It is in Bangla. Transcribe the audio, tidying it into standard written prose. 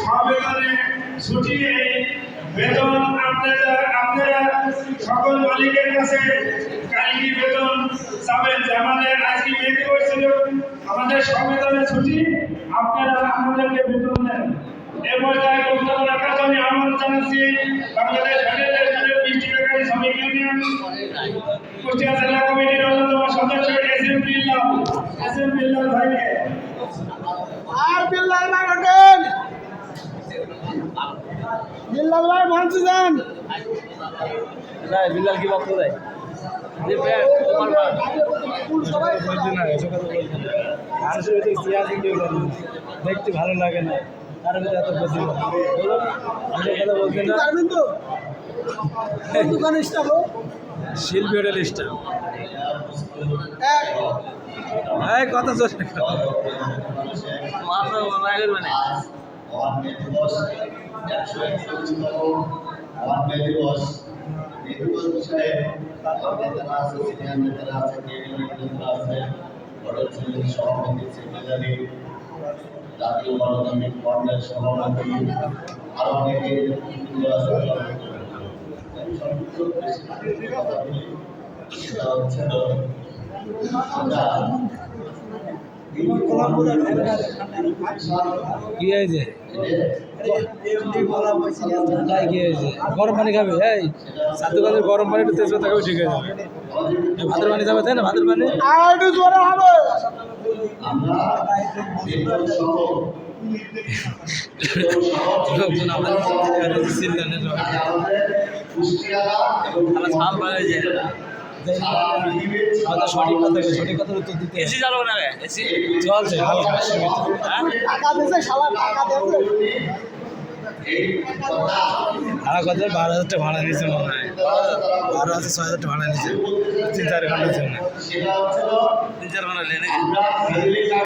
সবেতনে ছুটি বেতন আপনারা সকল মালিকের কাছে কালকে বেতন চাবেন যে আমাদের আজকে মেয়ে করছিল আমাদের সবেতনে ছুটি আপনারা আমাদেরকে বেতন দেন। এ পর্যায়ে বক্তব্য রাখার জন্য আমন্ত্রণ জানাচ্ছি বাংলাদেশ ফেডারেশনের মিষ্টি বেকারি শ্রমিক ইউনিয়ন কুষ্টিয়া জেলা কমিটির অন্যতম সদস্য এসএম বিল্লাল ভাইকে। আর বিল্লাল ভাই ওঠেন, বিল্লাল ভাই মঞ্চে যান। বিল্লাল কি বক্তব্য দেয়? দেখতে ভালো লাগে না, তার ভিতরে এত বুদ্ধি পারবেন তো দোকান স্টাফ শিল্পী হোটেল স্টাফ কথা চলে জাতীয় গণতান্ত্রিক ফ্রন্টের সভাপতি আরো অনেকে কি হয়েছে? গরম পানি খাবে? এই সাত দোকানের গরম পানি একটু তেজপাতা খাবে, ঠিক আছে। ভাতের পানি যাবে, তাই না? ভাতের পানি একটু জোরে হবে। লোকজন আমাদের সঠিক কথা উত্তর দিতে চলছে হালকা ভাড়া কত? 12,000 টাকা ভাড়া নিয়েছে মনে হয়, 12,000 6,000 টাকা ভাড়া নিয়েছে 3-4 ঘন্টার জন্য। 3-4 ঘন্টা